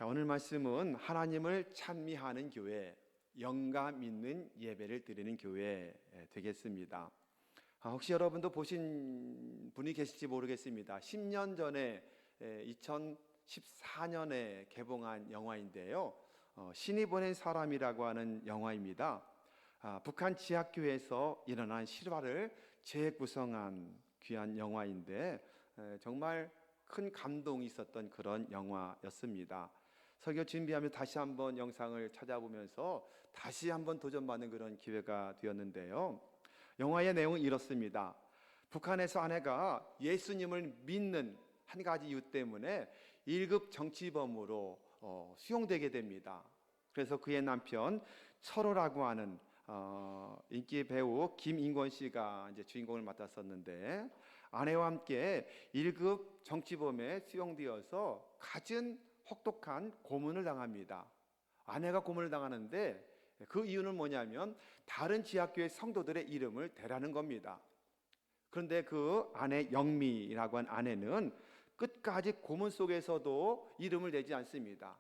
오늘 말씀은 하나님을 찬미하는 교회, 영감 있는 예배를 드리는 교회 되겠습니다. 혹시 여러분도 보신 분이 계실지 모르겠습니다. 10년 전에 2014년에 개봉한 영화인데요. 신이 보낸 사람이라고 하는 영화입니다. 북한 지하교회에서 일어난 실화를 재구성한 귀한 영화인데 정말 큰 감동이 있었던 그런 영화였습니다. 설교 준비하며 다시 한번 영상을 찾아보면서 다시 한번 도전받는 그런 기회가 되었는데요. 영화의 내용은 이렇습니다. 북한에서 아내가 예수님을 믿는 한 가지 이유 때문에 1급 정치범으로 수용되게 됩니다. 그래서 그의 남편 철호라고 하는 인기 배우 김인권 씨가 이제 주인공을 맡았었는데, 아내와 함께 1급 정치범에 수용되어서 갖은 혹독한 고문을 당합니다. 아내가 고문을 당하는데 그 이유는 뭐냐면 다른 지하교회 성도들의 이름을 대라는 겁니다. 그런데 그 아내 영미라고 한 아내는 끝까지 고문 속에서도 이름을 내지 않습니다.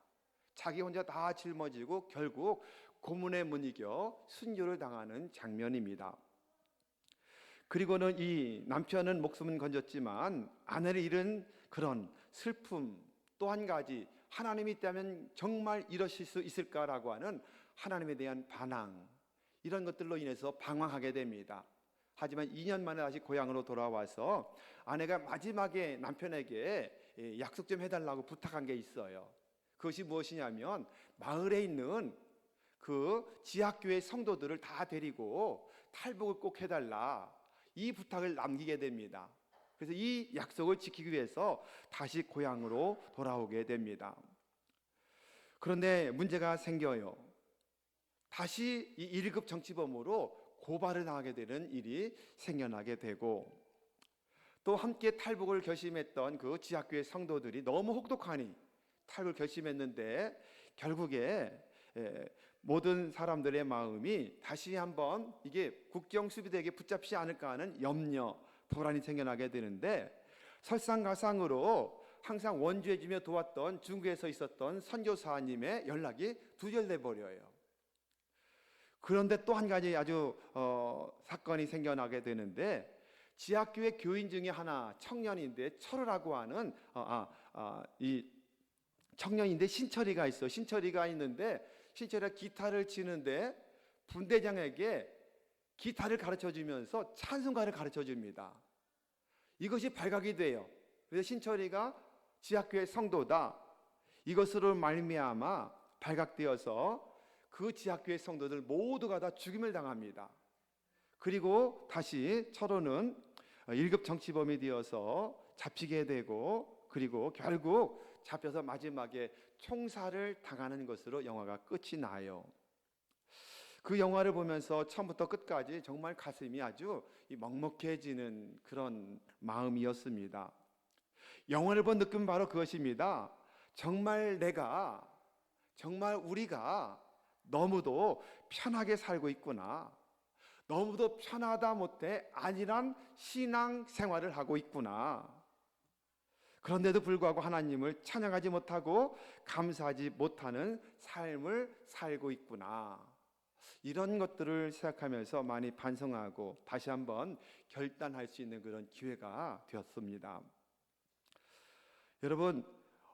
자기 혼자 다 짊어지고 결국 고문에 못 이겨 순교를 당하는 장면입니다. 그리고는 이 남편은 목숨은 건졌지만 아내를 잃은 그런 슬픔, 또 한 가지, 하나님이 있다면 정말 이러실 수 있을까라고 하는 하나님에 대한 반항, 이런 것들로 인해서 방황하게 됩니다. 하지만 2년 만에 다시 고향으로 돌아와서 아내가 마지막에 남편에게 약속 좀 해달라고 부탁한 게 있어요. 그것이 무엇이냐면 마을에 있는 그 지하교회 성도들을 다 데리고 탈북을 꼭 해달라, 이 부탁을 남기게 됩니다. 그래서 이 약속을 지키기 위해서 다시 고향으로 돌아오게 됩니다. 그런데 문제가 생겨요. 다시 이 1급 정치범으로 고발을 당하게 되는 일이 생겨나게 되고, 또 함께 탈북을 결심했던 그 지하교회 성도들이 너무 혹독하니 탈북을 결심했는데 결국에 모든 사람들의 마음이 다시 한번 이게 국경수비대에게 붙잡히지 않을까 하는 염려, 불안이 생겨나게 되는데, 설상가상으로 항상 원주해주며 도왔던 중국에서 있었던 선교사님의 연락이 두절돼 버려요. 그런데 또 한 가지 아주 사건이 생겨나게 되는데, 지하교회 교인 중에 하나, 청년인데 철호라고 하는 이 청년인데 신철이가 있어. 신철이가 있는데 신철이가 기타를 치는데 분대장에게 기타를 가르쳐주면서 찬송가를 가르쳐줍니다. 이것이 발각이 돼요. 그래서 신철이가 지하교회 성도다, 이것으로 말미암아 발각되어서 그 지하교회 성도들 모두가 다 죽임을 당합니다. 그리고 다시 철호는 1급 정치범이 되어서 잡히게 되고, 그리고 결국 잡혀서 마지막에 총살을 당하는 것으로 영화가 끝이 나요. 그 영화를 보면서 처음부터 끝까지 정말 가슴이 아주 먹먹해지는 그런 마음이었습니다. 영화를 본 느낌은 바로 그것입니다. 정말 우리가 너무도 편하게 살고 있구나, 너무도 편하다 못해 안일한 신앙 생활을 하고 있구나, 그런데도 불구하고 하나님을 찬양하지 못하고 감사하지 못하는 삶을 살고 있구나, 이런 것들을 생각하면서 많이 반성하고 다시 한번 결단할 수 있는 그런 기회가 되었습니다. 여러분,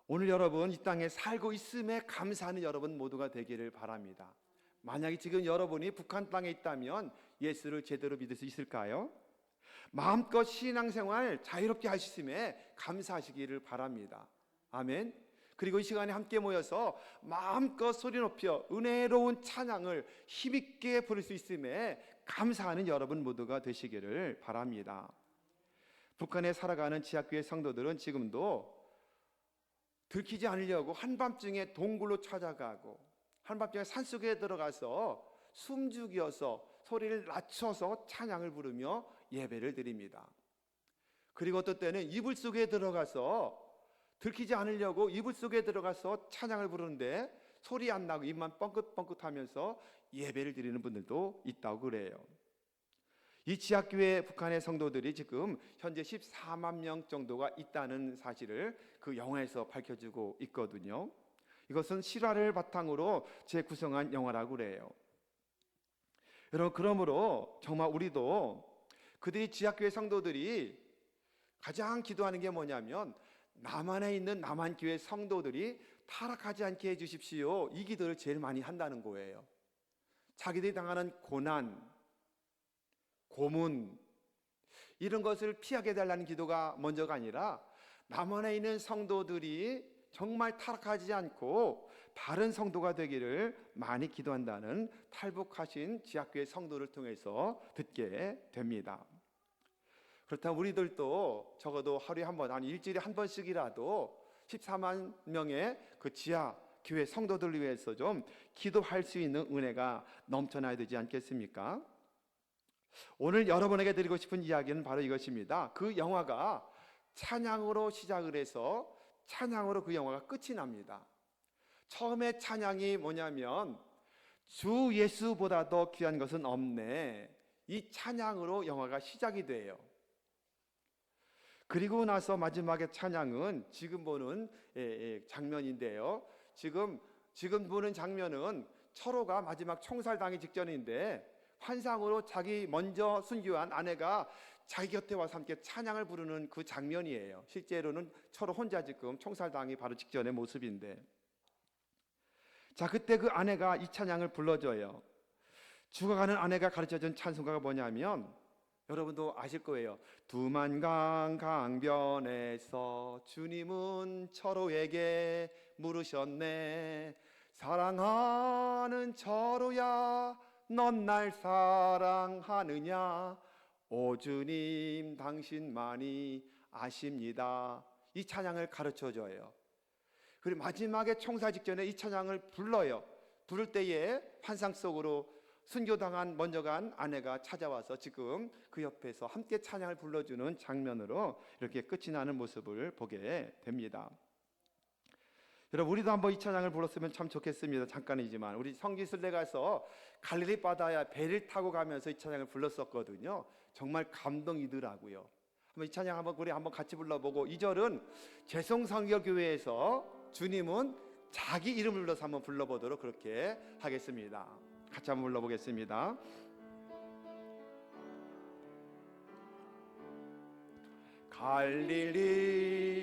오늘 여러분 이 땅에 살고 있음에 감사하는 여러분 모두가 되기를 바랍니다. 만약에 지금 여러분이 북한 땅에 있다면 예수를 제대로 믿을 수 있을까요? 마음껏 신앙생활 자유롭게 할 수 있음에 감사하시기를 바랍니다. 아멘. 그리고 이 시간에 함께 모여서 마음껏 소리 높여 은혜로운 찬양을 힘있게 부를 수 있음에 감사하는 여러분 모두가 되시기를 바랍니다. 북한에 살아가는 지하교회 성도들은 지금도 들키지 않으려고 한밤중에 동굴로 찾아가고 한밤중에 산속에 들어가서 숨죽여서 소리를 낮춰서 찬양을 부르며 예배를 드립니다. 그리고 어떤 때는 이불 속에 들어가서 들키지 않으려고 이불 속에 들어가서 찬양을 부르는데 소리 안 나고 입만 뻥긋뻥긋하면서 예배를 드리는 분들도 있다고 그래요. 이 지하교회 북한의 성도들이 지금 현재 14만 명 정도가 있다는 사실을 그 영화에서 밝혀주고 있거든요. 이것은 실화를 바탕으로 재구성한 영화라고 그래요. 여러분, 그러므로 정말 우리도 그들이 지하교회 성도들이 가장 기도하는 게 뭐냐면 남한에 있는 남한교회 성도들이 타락하지 않게 해주십시오. 이 기도를 제일 많이 한다는 거예요. 자기들이 당하는 고난, 고문 이런 것을 피하게 해달라는 기도가 먼저가 아니라 남한에 있는 성도들이 정말 타락하지 않고 바른 성도가 되기를 많이 기도한다는 탈북하신 지하교회 성도를 통해서 듣게 됩니다. 그렇다면 우리들도 적어도 하루에 한 번, 아니 일주일에 한 번씩이라도 14만 명의 그 지하교회 성도들을 위해서 좀 기도할 수 있는 은혜가 넘쳐나야 되지 않겠습니까? 오늘 여러분에게 드리고 싶은 이야기는 바로 이것입니다. 그 영화가 찬양으로 시작을 해서 찬양으로 그 영화가 끝이 납니다. 처음에 찬양이 뭐냐면 주 예수보다 더 귀한 것은 없네. 이 찬양으로 영화가 시작이 돼요. 그리고 나서 마지막에 찬양은 지금 보는 장면인데요. 지금 보는 장면은 철호가 마지막 총살당하기 직전인데 환상으로 자기 먼저 순교한 아내가 자기 곁에 와서 함께 찬양을 부르는 그 장면이에요. 실제로는 철호 혼자 지금 총살당하기 바로 직전의 모습인데, 자, 그때 그 아내가 이 찬양을 불러줘요. 죽어가는 아내가 가르쳐준 찬송가가 뭐냐면 여러분도 아실 거예요. 두만강 강변에서 주님은 철호에게 물으셨네. 사랑하는 철호야, 넌 날 사랑하느냐? 오 주님, 당신만이 아십니다. 이 찬양을 가르쳐줘요. 그리고 마지막에 총살 직전에 이 찬양을 불러요. 부를 때에 환상 속으로 순교당한 먼저 간 아내가 찾아와서 지금 그 옆에서 함께 찬양을 불러주는 장면으로 이렇게 끝이 나는 모습을 보게 됩니다. 여러분, 우리도 한번 이 찬양을 불렀으면 참 좋겠습니다. 잠깐이지만 우리 성지순례 가서 갈릴리 바다에 배를 타고 가면서 이 찬양을 불렀었거든요. 정말 감동이더라고요. 한번 이 찬양 우리 한번 같이 불러보고, 2절은 재송성결교회에서 주님은 자기 이름을 불러서 한번 불러보도록 그렇게 하겠습니다. 같이 한번 불러보겠습니다. 갈릴리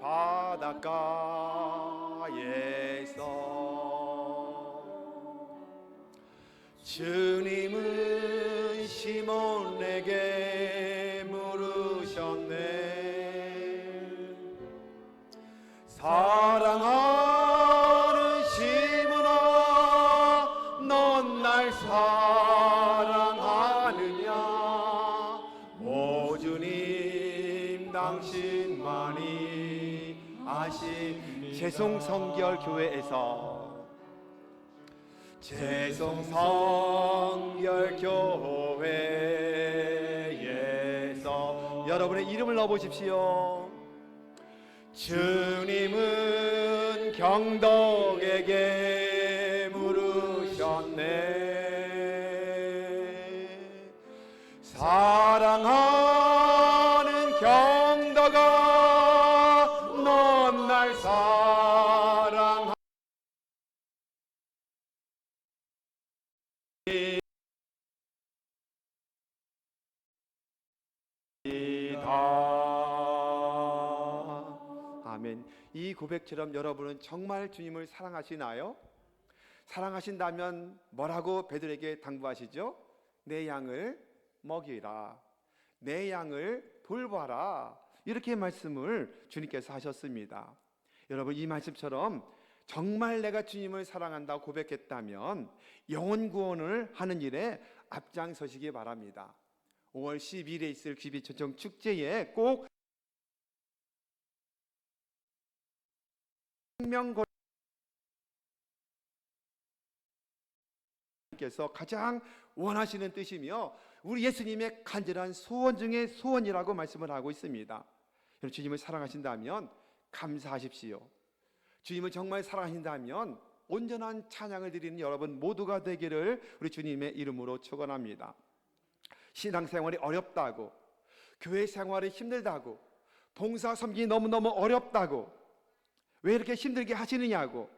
바닷가에서 주님은 시몬에게 물으셨네. 사랑하는 시몬아, 넌 날 사랑하느냐? 오 주님, 당신만이 아십니다. 재송성결교회에서 재송성결교회에서 여러분의 이름을 넣어보십시오. 주님은 경덕에게 물으셨네. 사랑하는 경덕아, 넌 날 사랑하니이다. 아멘. 이 고백처럼 여러분은 정말 주님을 사랑하시나요? 사랑하신다면 뭐라고 베드로에게 당부하시죠? 내 양을 먹이라, 내 양을 돌봐라, 이렇게 말씀을 주님께서 하셨습니다. 여러분, 이 말씀처럼 정말 내가 주님을 사랑한다고 고백했다면 영혼 구원을 하는 일에 앞장서시기 바랍니다. 5월 10일에 있을 귀비초청 축제에 꼭 생명거 께서 가장 원하시는 뜻이며 우리 예수님의 간절한 소원 중에 소원이라고 말씀을 하고 있습니다. 여러분, 주님을 사랑하신다면 감사하십시오. 주님을 정말 사랑하신다면 온전한 찬양을 드리는 여러분 모두가 되기를 우리 주님의 이름으로 축원합니다. 신앙생활이 어렵다고, 교회 생활이 힘들다고, 봉사 섬기기 너무너무 어렵다고, 왜 이렇게 힘들게 하시느냐고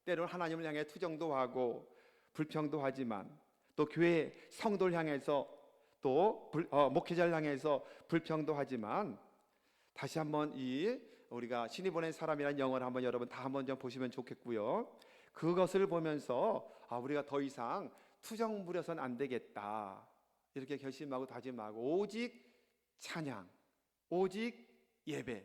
때로는 하나님을 향해 투정도 하고 불평도 하지만 또 교회 성도를 향해서 또 목회자를 향해서 불평도 하지만 다시 한번 우리가 신이 보낸 사람이라는 영어를 한번 여러분 다 한번 좀 보시면 좋겠고요. 그것을 보면서 우리가 더 이상 투정 부려서는 안 되겠다 이렇게 결심하고 다짐하고 오직 찬양, 오직 예배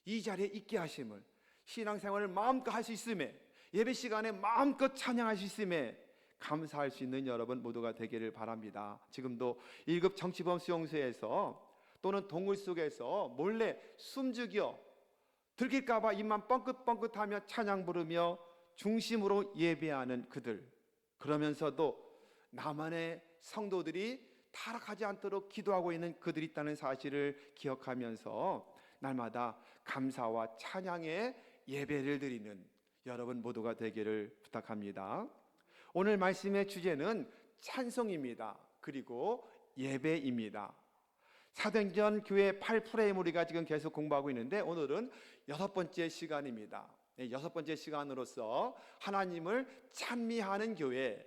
이 자리에 있게 하심을 신앙생활을 마음껏 할 수 있음에 예배 시간에 마음껏 찬양할 수 있음에 감사할 수 있는 여러분 모두가 되기를 바랍니다. 지금도 1급 정치범 수용소에서 또는 동굴 속에서 몰래 숨죽여 들킬까봐 입만 뻥긋뻥긋하며 찬양 부르며 중심으로 예배하는 그들, 그러면서도 나만의 성도들이 타락하지 않도록 기도하고 있는 그들이 있다는 사실을 기억하면서 날마다 감사와 찬양의 예배를 드리는 여러분 모두가 되기를 부탁합니다. 오늘 말씀의 주제는 찬송입니다. 그리고 예배입니다. 사도행전 교회 8프레임 우리가 지금 계속 공부하고 있는데 오늘은 6번째 시간입니다. 6번째 시간으로서 하나님을 찬미하는 교회,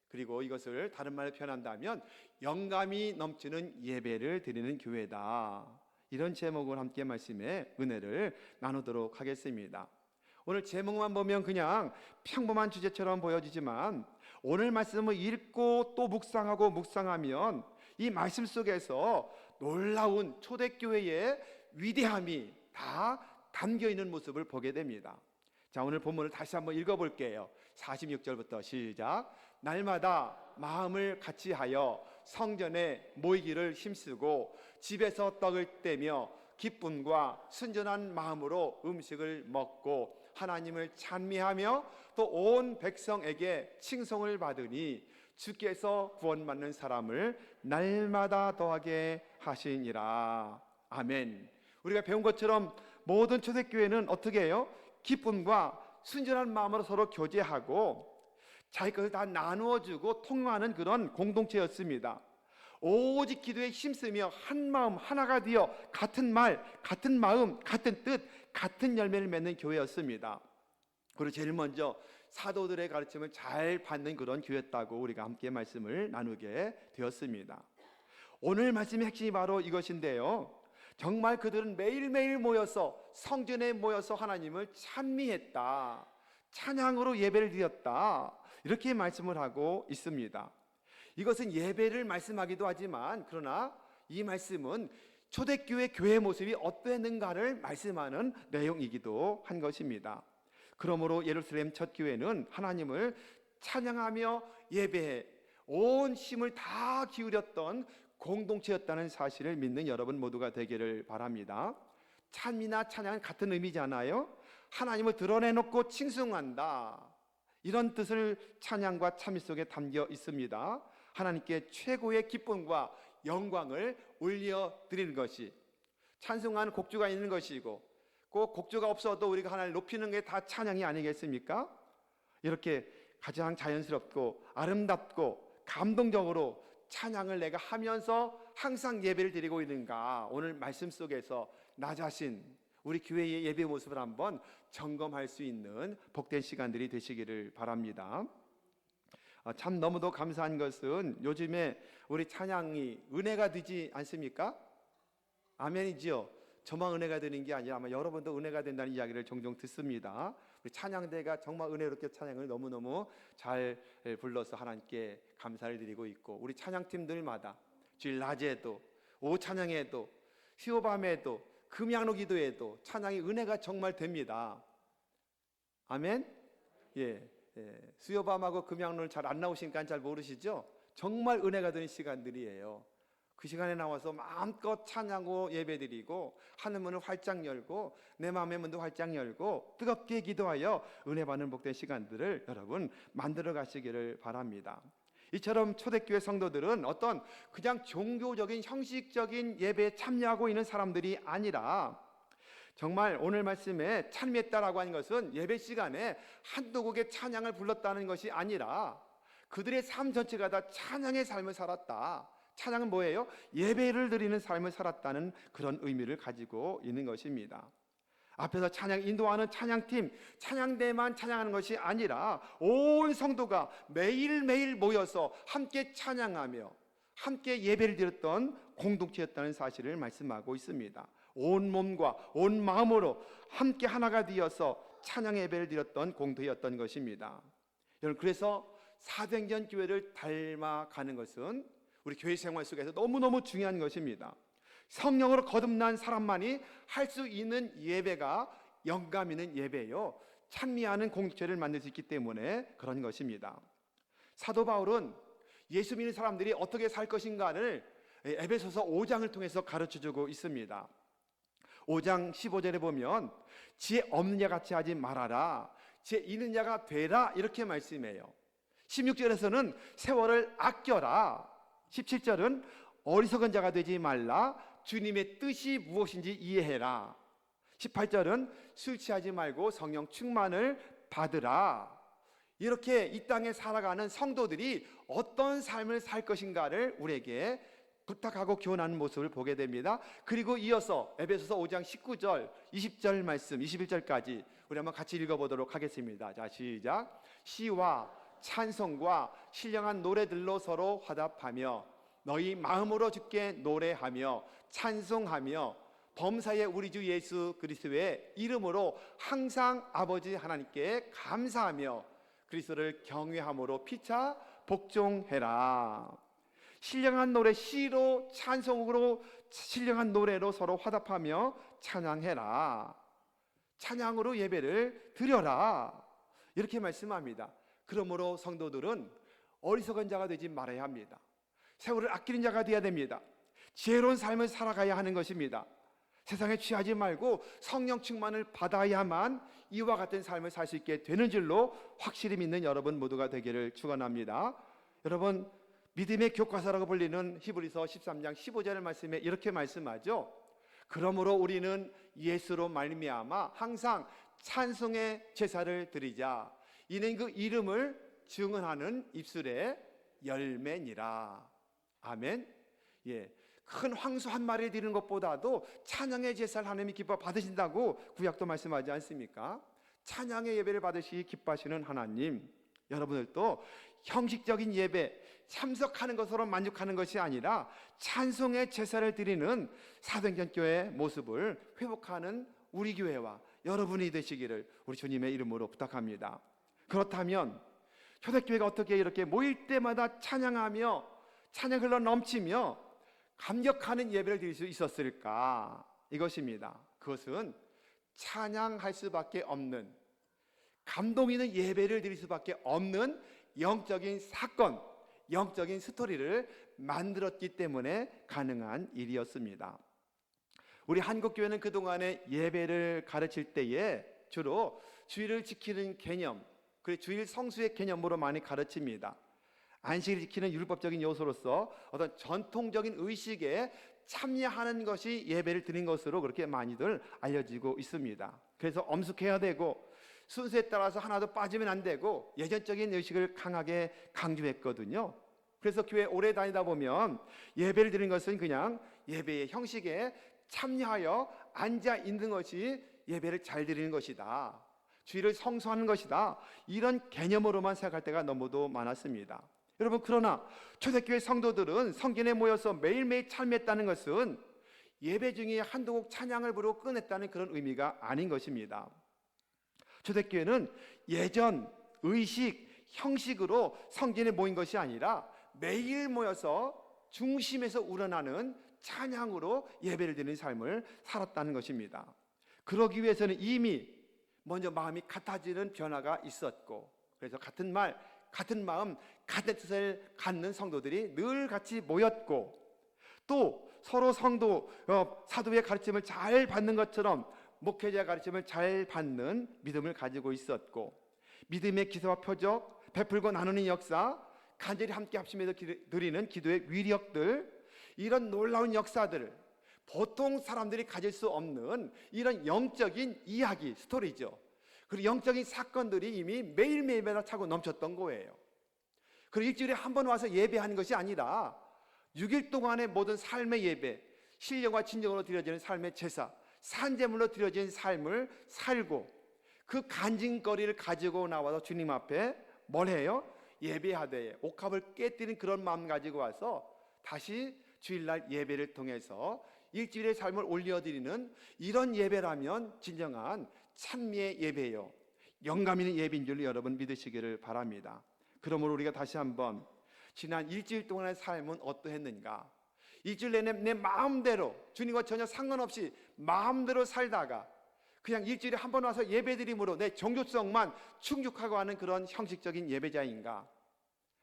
그리고 이것을 다른 말로 표현한다면 영감이 넘치는 예배를 드리는 교회다, 이런 제목을 함께 말씀의 은혜를 나누도록 하겠습니다. 오늘 제목만 보면 그냥 평범한 주제처럼 보여지지만 오늘 말씀을 읽고 또 묵상하면 이 말씀 속에서 놀라운 초대교회의 위대함이 다 담겨있는 모습을 보게 됩니다. 자, 오늘 본문을 다시 한번 읽어볼게요. 46절부터 시작. 날마다 마음을 같이하여 성전에 모이기를 힘쓰고 집에서 떡을 떼며 기쁨과 순전한 마음으로 음식을 먹고 하나님을 찬미하며 또 온 백성에게 칭송을 받으니 주께서 구원받는 사람을 날마다 더하게 하시니라. 아멘. 우리가 배운 것처럼 모든 초대교회는 어떻게 해요? 기쁨과 순전한 마음으로 서로 교제하고 자기 것을 다 나누어주고 통용하는 그런 공동체였습니다. 오직 기도에 힘쓰며 한 마음 하나가 되어 같은 말, 같은 마음, 같은 뜻, 같은 열매를 맺는 교회였습니다. 그리고 제일 먼저 사도들의 가르침을 잘 받는 그런 교회였다고 우리가 함께 말씀을 나누게 되었습니다. 오늘 말씀의 핵심이 바로 이것인데요, 정말 그들은 매일매일 모여서 성전에 모여서 하나님을 찬미했다, 찬양으로 예배를 드렸다, 이렇게 말씀을 하고 있습니다. 이것은 예배를 말씀하기도 하지만 그러나 이 말씀은 초대교회 교회 모습이 어땠는가를 말씀하는 내용이기도 한 것입니다. 그러므로 예루살렘 첫 교회는 하나님을 찬양하며 예배해 온 힘을 다 기울였던 공동체였다는 사실을 믿는 여러분 모두가 되기를 바랍니다. 찬미나 찬양은 같은 의미잖아요. 하나님을 드러내놓고 칭송한다, 이런 뜻을 찬양과 찬미 속에 담겨 있습니다. 하나님께 최고의 기쁨과 영광을 올려드리는 것이 찬송하는 곡주가 있는 것이고, 꼭 곡주가 없어도 우리가 하나님을 높이는 게 다 찬양이 아니겠습니까? 이렇게 가장 자연스럽고 아름답고 감동적으로 찬양을 내가 하면서 항상 예배를 드리고 있는가, 오늘 말씀 속에서 나 자신, 우리 교회의 예배 모습을 한번 점검할 수 있는 복된 시간들이 되시기를 바랍니다. 참 너무도 감사한 것은 요즘에 우리 찬양이 은혜가 되지 않습니까? 아멘이지요. 저만 은혜가 되는 게 아니라 아마 여러분도 은혜가 된다는 이야기를 종종 듣습니다. 우리 찬양대가 정말 은혜롭게 찬양을 너무너무 잘 불러서 하나님께 감사를 드리고 있고, 우리 찬양팀들마다 주일 낮에도 오후 찬양에도 휴업밤에도 금양로 기도에도 찬양이 은혜가 정말 됩니다. 아멘. 수요밤하고 금양로는 잘 안 나오시니까 잘 모르시죠? 정말 은혜가 되는 시간들이에요. 그 시간에 나와서 마음껏 찬양하고 예배드리고 하늘 문을 활짝 열고 내 마음의 문도 활짝 열고 뜨겁게 기도하여 은혜 받는 복된 시간들을 여러분 만들어 가시기를 바랍니다. 이처럼 초대교회 성도들은 어떤 그냥 종교적인 형식적인 예배에 참여하고 있는 사람들이 아니라 정말 오늘 말씀에 찬미했다라고 하는 것은 예배 시간에 한두 곡의 찬양을 불렀다는 것이 아니라 그들의 삶 전체가 다 찬양의 삶을 살았다. 찬양은 뭐예요? 예배를 드리는 삶을 살았다는 그런 의미를 가지고 있는 것입니다. 앞에서 찬양 인도하는 찬양팀, 찬양대만 찬양하는 것이 아니라 온 성도가 매일매일 모여서 함께 찬양하며 함께 예배를 드렸던 공동체였다는 사실을 말씀하고 있습니다. 온 몸과 온 마음으로 함께 하나가 되어서 찬양 예배를 드렸던 공동체였던 것입니다. 여러분, 그래서 사도행전 교회를 닮아가는 것은 우리 교회 생활 속에서 너무너무 중요한 것입니다. 성령으로 거듭난 사람만이 할 수 있는 예배가 영감 있는 예배예요. 찬미하는 공동체를 만들 수 있기 때문에 그런 것입니다. 사도 바울은 예수 믿는 사람들이 어떻게 살 것인가를 에베소서 5장을 통해서 가르쳐주고 있습니다. 5장 15절에 보면 지혜 없는 자 같이 하지 말아라, 지혜 있는 자가 되라, 이렇게 말씀해요. 16절에서는 세월을 아껴라, 17절은 어리석은 자가 되지 말라, 주님의 뜻이 무엇인지 이해해라, 18절은 술 취하지 말고 성령 충만을 받으라. 이렇게 이 땅에 살아가는 성도들이 어떤 삶을 살 것인가를 우리에게 부탁하고 교훈하는 모습을 보게 됩니다. 그리고 이어서 에베소서 5장 19절, 20절 말씀, 21절까지 우리 한번 같이 읽어보도록 하겠습니다. 자, 시작. 시와 찬송과 신령한 노래들로 서로 화답하며 너희 마음으로 주께 노래하며 찬송하며 범사의 우리 주 예수 그리스도의 이름으로 항상 아버지 하나님께 감사하며 그리스도를 경외함으로 피차 복종해라. 신령한 노래, 시로 찬송으로 신령한 노래로 서로 화답하며 찬양해라. 찬양으로 예배를 드려라. 이렇게 말씀합니다. 그러므로 성도들은 어리석은 자가 되지 말아야 합니다. 세월을 아끼는 자가 되어야 됩니다. 지혜로운 삶을 살아가야 하는 것입니다. 세상에 취하지 말고 성령 충만을 받아야만 이와 같은 삶을 살 수 있게 되는 줄로 확실히 믿는 여러분 모두가 되기를 축원합니다. 여러분, 믿음의 교과서라고 불리는 히브리서 13장 15절 말씀에 이렇게 말씀하죠. 그러므로 우리는 예수로 말미암아 항상 찬송의 제사를 드리자. 이는 그 이름을 증언하는 입술의 열매니라. 아멘. 예, 큰 황소 한 마리 드리는 것보다도 찬양의 제사를 하나님이 기뻐 받으신다고 구약도 말씀하지 않습니까? 찬양의 예배를 받으시기 기뻐하시는 하나님, 여러분들도 형식적인 예배, 참석하는 것으로 만족하는 것이 아니라 찬송의 제사를 드리는 사도행전 교회의 모습을 회복하는 우리 교회와 여러분이 되시기를 우리 주님의 이름으로 부탁합니다. 그렇다면 초대교회가 어떻게 이렇게 모일 때마다 찬양하며 찬양 흘러 넘치며 감격하는 예배를 드릴 수 있었을까? 이것입니다. 그것은 찬양할 수밖에 없는, 감동 있는 예배를 드릴 수밖에 없는 영적인 사건, 영적인 스토리를 만들었기 때문에 가능한 일이었습니다. 우리 한국교회는 그동안에 예배를 가르칠 때에 주로 주일을 지키는 개념, 그리고 주일 성수의 개념으로 많이 가르칩니다. 안식을 지키는 율법적인 요소로서 어떤 전통적인 의식에 참여하는 것이 예배를 드린 것으로 그렇게 많이들 알려지고 있습니다. 그래서 엄숙해야 되고 순서에 따라서 하나도 빠지면 안 되고 예전적인 의식을 강하게 강조했거든요. 그래서 교회 오래 다니다 보면 예배를 드리는 것은 그냥 예배의 형식에 참여하여 앉아 있는 것이 예배를 잘 드리는 것이다, 주일을 성수하는 것이다, 이런 개념으로만 생각할 때가 너무도 많았습니다. 여러분, 그러나 초대교회 성도들은 성전에 모여서 매일매일 참여했다는 것은 예배 중에 한두 곡 찬양을 부르고 끝냈다는 그런 의미가 아닌 것입니다. 초대교회는 예전, 의식, 형식으로 성전에 모인 것이 아니라 매일 모여서 중심에서 우러나는 찬양으로 예배를 드리는 삶을 살았다는 것입니다. 그러기 위해서는 이미 먼저 마음이 같아지는 변화가 있었고, 그래서 같은 말, 같은 마음, 같은 뜻을 갖는 성도들이 늘 같이 모였고, 또 서로 성도, 사도의 가르침을 잘 받는 것처럼 목회자의 가르침을 잘 받는 믿음을 가지고 있었고, 믿음의 기사와 표적, 베풀고 나누는 역사, 간절히 함께 합심해서 드리는 기도의 위력들, 이런 놀라운 역사들을 보통 사람들이 가질 수 없는 이런 영적인 이야기, 스토리죠. 그리고 영적인 사건들이 이미 매일매일마다 차고 넘쳤던 거예요. 그리고 일주일에 한 번 와서 예배하는 것이 아니라 6일 동안의 모든 삶의 예배, 신령과 진정으로 드려지는 삶의 제사, 산제물로 드려진 삶을 살고 그 간증거리를 가지고 나와서 주님 앞에 뭘 해요? 예배하되 옥합을 깨뜨린 그런 마음 가지고 와서 다시 주일날 예배를 통해서 일주일의 삶을 올려드리는 이런 예배라면 진정한 찬미의 예배예요. 영감 있는 예배인 줄 여러분 믿으시기를 바랍니다. 그러므로 우리가 다시 한번 지난 일주일 동안의 삶은 어떠했는가? 일주일 내내 내 마음대로 주님과 전혀 상관없이 마음대로 살다가 그냥 일주일에 한 번 와서 예배드림으로 내 종교성만 충족하고 하는 그런 형식적인 예배자인가?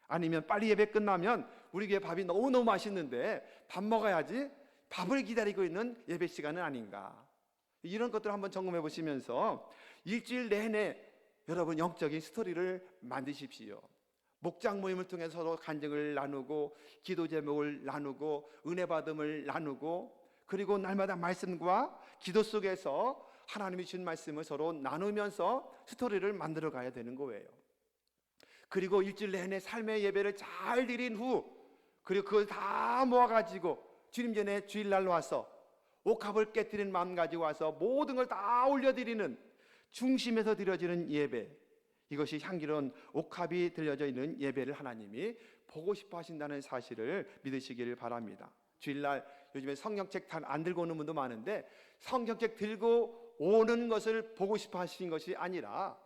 아니면 빨리 예배 끝나면 우리 교회 밥이 너무너무 맛있는데 밥 먹어야지 밥을 기다리고 있는 예배 시간은 아닌가? 이런 것들을 한번 점검해 보시면서 일주일 내내 여러분 영적인 스토리를 만드십시오. 목장 모임을 통해서 서로 간증을 나누고 기도 제목을 나누고 은혜 받음을 나누고 그리고 날마다 말씀과 기도 속에서 하나님이 주신 말씀을 서로 나누면서 스토리를 만들어 가야 되는 거예요. 그리고 일주일 내내 삶의 예배를 잘 드린 후 그리고 그걸 다 모아가지고 주님 전에 주일날 와서 옥합을 깨뜨린 마음 가지고 와서 모든 걸 다 올려드리는 중심에서 드려지는 예배, 이것이 향기로운 옥합이 들려져 있는 예배를 하나님이 보고 싶어 하신다는 사실을 믿으시기를 바랍니다. 주일날 요즘에 성경책 안 들고 오는 분도 많은데 성경책 들고 오는 것을 보고 싶어 하시는 것이 아니라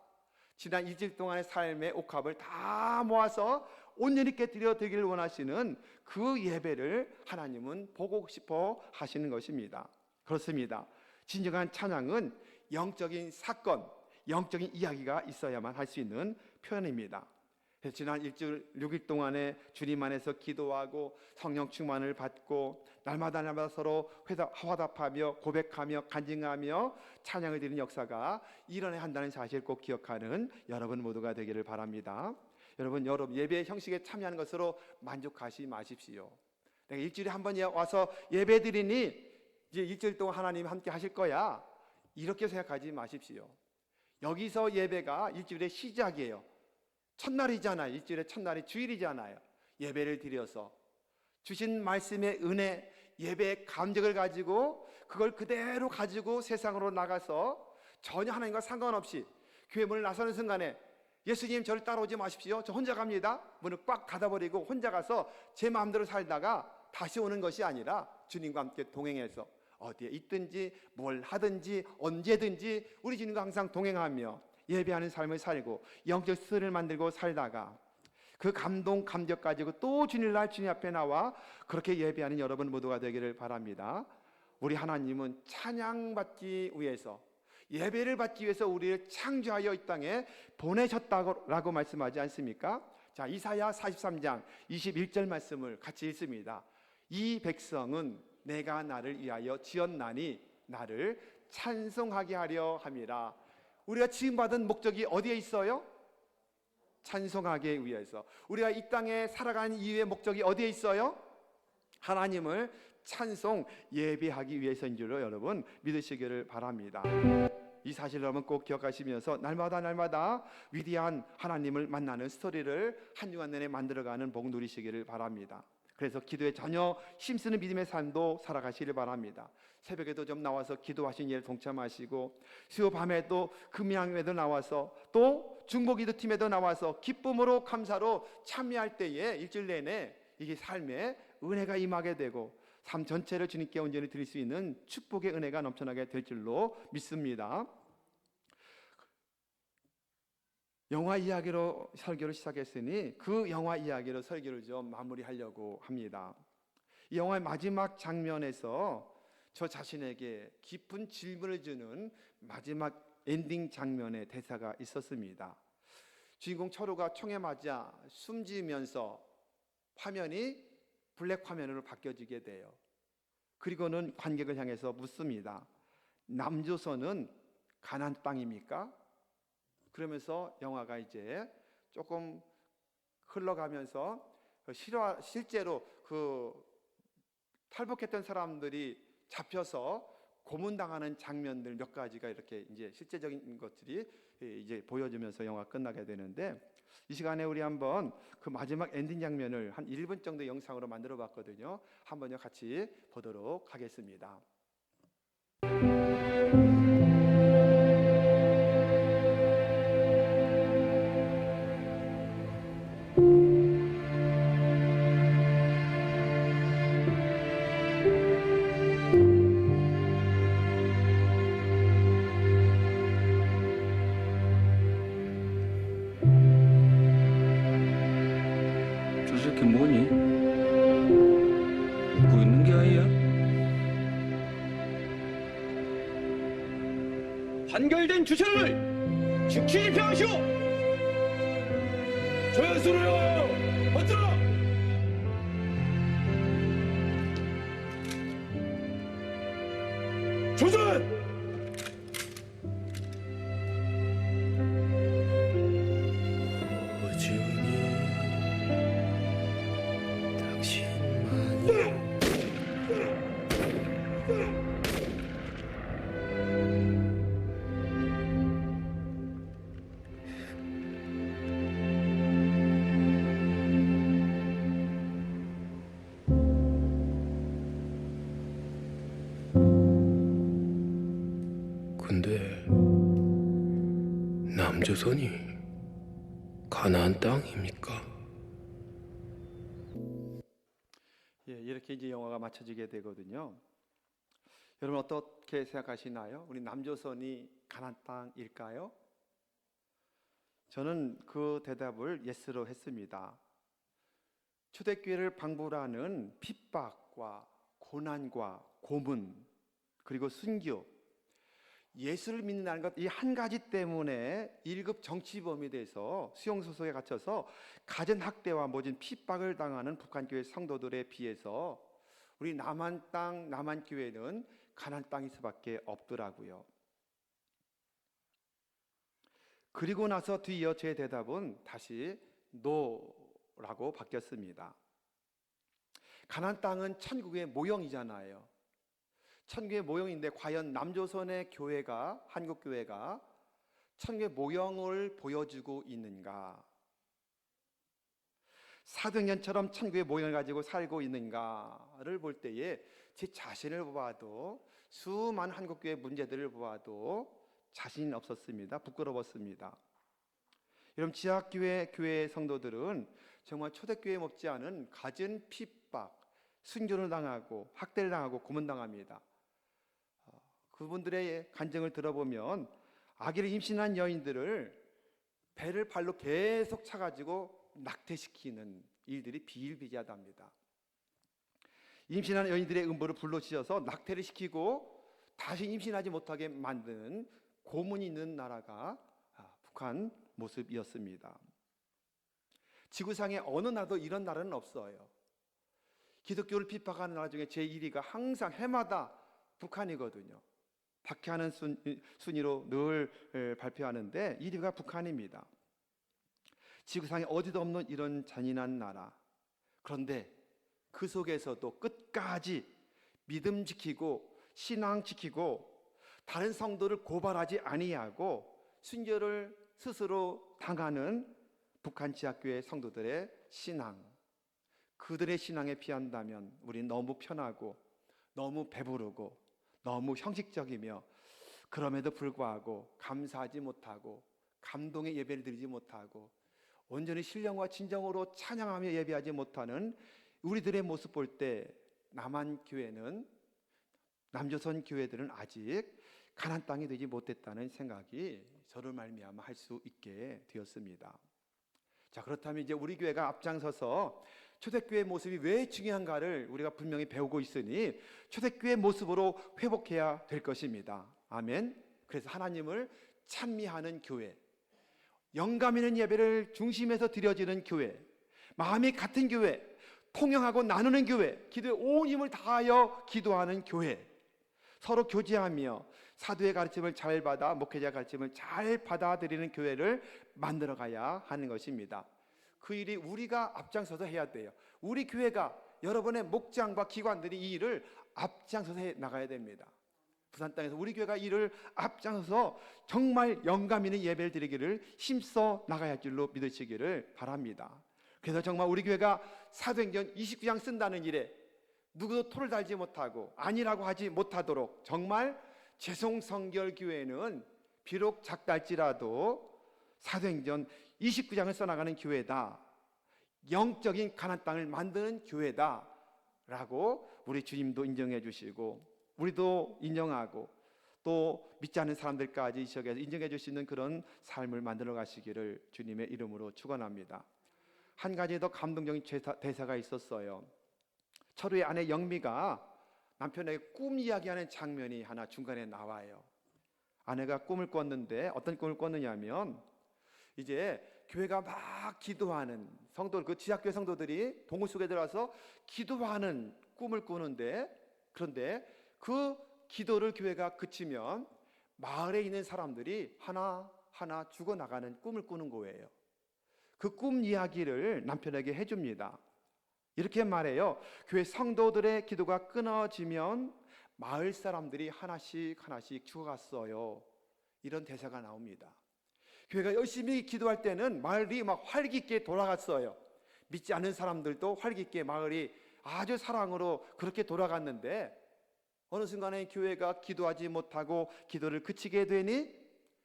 지난 일주일 동안의 삶의 옥합을 다 모아서 온전히 깨뜨려드리기를 원하시는 그 예배를 하나님은 보고 싶어 하시는 것입니다. 그렇습니다. 진정한 찬양은 영적인 사건, 영적인 이야기가 있어야만 할 수 있는 표현입니다. 그래서 지난 일주일 6일 동안에 주님 안에서 기도하고 성령 충만을 받고 날마다 서로 화답하며 고백하며 간증하며 찬양을 드리는 역사가 일어나야 한다는 사실을 꼭 기억하는 여러분 모두가 되기를 바랍니다. 여러분 예배 형식에 참여하는 것으로 만족하지 마십시오. 내가 일주일에 한 번 와서 예배 드리니 이제 일주일 동안 하나님 함께 하실 거야, 이렇게 생각하지 마십시오. 여기서 예배가 일주일의 시작이에요. 첫날이잖아요. 일주일의 첫날이 주일이잖아요. 예배를 드려서 주신 말씀의 은혜, 예배의 감격을 가지고 그걸 그대로 가지고 세상으로 나가서 전혀 하나님과 상관없이 교회 문을 나서는 순간에 예수님 저를 따라오지 마십시오, 저 혼자 갑니다, 문을 꽉 닫아버리고 혼자 가서 제 마음대로 살다가 다시 오는 것이 아니라 주님과 함께 동행해서 어디에 있든지 뭘 하든지 언제든지 우리 주님과 항상 동행하며 예배하는 삶을 살고 영적 스토리를 만들고 살다가 그 감동 감격 가지고 또 주일날 주님 앞에 나와 그렇게 예배하는 여러분 모두가 되기를 바랍니다. 우리 하나님은 찬양받기 위해서, 예배를 받기 위해서 우리를 창조하여 이 땅에 보내셨다고 말씀하지 않습니까? 자, 이사야 43장 21절 말씀을 같이 읽습니다. 이 백성은 내가 나를 위하여 지었나니 나를 찬송하게 하려 함이라. 우리가 지음받은 목적이 어디에 있어요? 찬송하기 위해서. 우리가 이 땅에 살아가는 이유의 목적이 어디에 있어요? 하나님을 찬송 예배하기 위해서인 줄로 여러분 믿으시기를 바랍니다. 이 사실을 여러분 꼭 기억하시면서 날마다 위대한 하나님을 만나는 스토리를 한 주간 내내 만들어가는 복 누리시기를 바랍니다. 그래서 기도에 전혀 힘쓰는 믿음의 삶도 살아가시길 바랍니다. 새벽에도 좀 나와서 기도하신 일 동참하시고 수요 밤에도 금양에도 나와서 또 중보기도 팀에도 나와서 기쁨으로 감사로 참여할 때에 일주일 내내 이게 삶에 은혜가 임하게 되고 삶 전체를 주님께 온전히 드릴 수 있는 축복의 은혜가 넘쳐나게 될 줄로 믿습니다. 영화 이야기로 설교를 시작했으니 그 영화 이야기로 설교를 좀 마무리하려고 합니다. 이 영화의 마지막 장면에서 저 자신에게 깊은 질문을 주는 마지막 엔딩 장면의 대사가 있었습니다. 주인공 철우가 총에 맞아 숨지면서 화면이 블랙 화면으로 바뀌어지게 돼요. 그리고는 관객을 향해서 묻습니다. 남조선은 가나안 땅입니까? 그러면서 영화가 이제 조금 흘러가면서 실제로 그 탈북했던 사람들이 잡혀서 고문당하는 장면들 몇 가지가 이렇게 이제 실제적인 것들이 이제 보여지면서 영화가 끝나게 되는데, 이 시간에 우리 한번 그 마지막 엔딩 장면을 한 1분 정도 영상으로 만들어 봤거든요. 한번 같이 보도록 하겠습니다. 판결된 주체를 즉시 집행하시오. 조연수로요. 받들어. 조전. 근데 남조선이 가나안 땅입니까? 예, 이렇게 이제 영화가 맞춰지게 되거든요. 여러분 어떻게 생각하시나요? 우리 남조선이 가나안 땅일까요? 저는 그 대답을 예스로 했습니다. 초대교회를 방불하는 핍박과 고난과 고문 그리고 순교, 예수를 믿는다는 것 이 한 가지 때문에 1급 정치범이 돼서 수용소속에 갇혀서 가전학대와 모진 핍박을 당하는 북한교회 성도들에 비해서 우리 남한 땅, 남한교회는 가나안 땅일 수밖에 없더라고요. 그리고 나서 뒤이어 제 대답은 다시 노라고 바뀌었습니다. 가나안 땅은 천국의 모형이잖아요. 천국의 모형인데 과연 남조선의 교회가, 한국교회가 천국의 모형을 보여주고 있는가? 사도행전처럼 천국의 모형을 가지고 살고 있는가를 볼 때에 제 자신을 보아도 수많은 한국교회 문제들을 보아도 자신이 없었습니다. 부끄러웠습니다. 여러분 지하교회 교회 성도들은 정말 초대교회 못지않은 갖은 핍박, 순교를 당하고 학대를 당하고 고문당합니다. 그분들의 간증을 들어보면 아기를 임신한 여인들을 배를 발로 계속 차가지고 낙태시키는 일들이 비일비재하답니다. 임신한 여인들의 음부를 불러치셔서 낙태를 시키고 다시 임신하지 못하게 만드는 고문이 있는 나라가 북한 모습이었습니다. 지구상에 어느 나라도 이런 나라는 없어요. 기독교를 핍박하는 나라 중에 제1위가 항상 해마다 북한이거든요. 박해하는 순위로 늘 발표하는데 1위가 북한입니다. 지구상에 어디도 없는 이런 잔인한 나라. 그런데 그 속에서도 끝까지 믿음 지키고 신앙 지키고 다른 성도를 고발하지 아니하고 순교를 스스로 당하는 북한 지하교회 성도들의 신앙, 그들의 신앙에 비한다면 우리는 너무 편하고 너무 배부르고 너무 형식적이며 그럼에도 불구하고 감사하지 못하고 감동의 예배를 드리지 못하고 온전히 신령과 진정으로 찬양하며 예배하지 못하는 우리들의 모습 볼 때 남한 교회는, 남조선 교회들은 아직 가나안 땅이 되지 못했다는 생각이 저를 말미암아 할 수 있게 되었습니다. 자, 그렇다면 이제 우리 교회가 앞장서서 초대교회 모습이 왜 중요한가를 우리가 분명히 배우고 있으니 초대교회 모습으로 회복해야 될 것입니다. 아멘. 그래서 하나님을 찬미하는 교회, 영감 있는 예배를 중심에서 드려지는 교회, 마음이 같은 교회, 통용하고 나누는 교회, 기도에 온 힘을 다하여 기도하는 교회, 서로 교제하며 사도의 가르침을 잘 받아 목회자 가르침을 잘 받아들이는 교회를 만들어 가야 하는 것입니다. 그 일이 우리가 앞장서서 해야 돼요. 우리 교회가, 여러분의 목장과 기관들이 이 일을 앞장서서 해 나가야 됩니다. 부산 땅에서 우리 교회가 이를 앞장서서 정말 영감 있는 예배를 드리기를 힘써 나가야 할 줄로 믿으시기를 바랍니다. 그래서 정말 우리 교회가 사도행전 29장 쓴다는 일에 누구도 토를 달지 못하고 아니라고 하지 못하도록 정말 재송성결교회는 비록 작달지라도 사도행전 29장을 써나가는 교회다, 영적인 가나안 땅을 만드는 교회다 라고 우리 주님도 인정해 주시고 우리도 인정하고 또 믿지 않는 사람들까지 이 지역에서 인정해 줄 수 있는 그런 삶을 만들어 가시기를 주님의 이름으로 축원합니다. 한 가지 더 감동적인 대사가 있었어요. 철우의 아내 영미가 남편에게 꿈 이야기하는 장면이 하나 중간에 나와요. 아내가 꿈을 꿨는데 어떤 꿈을 꿨느냐면 이제 교회가 막 기도하는 성도, 그 지하교회 성도들이 동굴 속에 들어와서 기도하는 꿈을 꾸는데, 그런데 그 기도를 교회가 그치면 마을에 있는 사람들이 하나하나 죽어나가는 꿈을 꾸는 거예요. 그 꿈 이야기를 남편에게 해줍니다. 이렇게 말해요. 교회 성도들의 기도가 끊어지면 마을 사람들이 하나씩 죽어갔어요. 이런 대사가 나옵니다. 교회가 열심히 기도할 때는 마을이 막 활기있게 돌아갔어요. 믿지 않는 사람들도 활기있게 마을이 아주 사랑으로 그렇게 돌아갔는데, 어느 순간에 교회가 기도하지 못하고 기도를 그치게 되니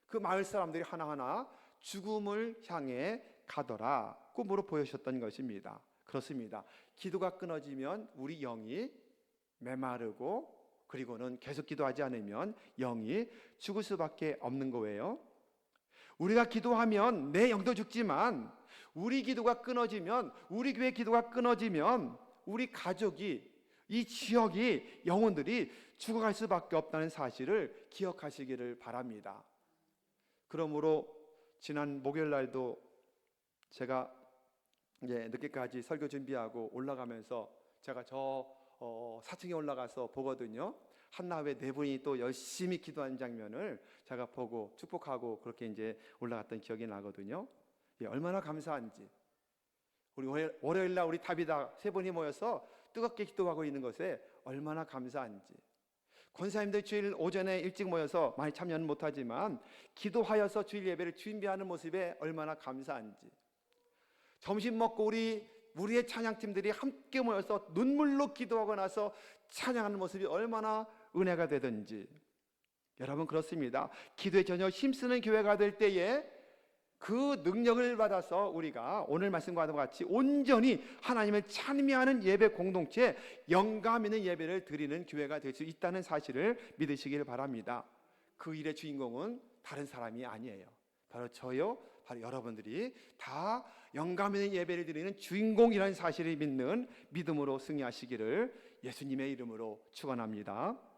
그 마을 사람들이 하나하나 죽음을 향해 가더라 꿈으로 보여주셨던 것입니다. 그렇습니다. 기도가 끊어지면 우리 영이 메마르고, 그리고는 계속 기도하지 않으면 영이 죽을 수밖에 없는 거예요. 우리가 기도하면 내 영도 죽지만 우리 기도가 끊어지면, 우리 교회 기도가 끊어지면 우리 가족이, 이 지역이, 영혼들이 죽어갈 수밖에 없다는 사실을 기억하시기를 바랍니다. 그러므로 지난 목요일 날도 제가 이제 늦게까지 설교 준비하고 올라가면서 제가 저 4층에 올라가서 보거든요. 한나회 네 분이 또 열심히 기도하는 장면을 제가 보고 축복하고 그렇게 이제 올라갔던 기억이 나거든요. 예, 얼마나 감사한지. 우리 월요일 날 우리 다비다 세 분이 모여서 뜨겁게 기도하고 있는 것에 얼마나 감사한지. 권사님들 주일 오전에 일찍 모여서 많이 참여는 못하지만 기도하여서 주일 예배를 준비하는 모습에 얼마나 감사한지. 점심 먹고 우리의 찬양팀들이 함께 모여서 눈물로 기도하고 나서 찬양하는 모습이 얼마나 은혜가 되든지. 여러분, 그렇습니다. 기도에 전혀 힘쓰는 교회가 될 때에 그 능력을 받아서 우리가 오늘 말씀과 같이 온전히 하나님을 찬미하는 예배 공동체, 영감 있는 예배를 드리는 교회가 될 수 있다는 사실을 믿으시길 바랍니다. 그 일의 주인공은 다른 사람이 아니에요. 바로 저요, 바로 여러분들이 다 영감 있는 예배를 드리는 주인공이라는 사실을 믿는 믿음으로 승리하시기를 예수님의 이름으로 축원합니다.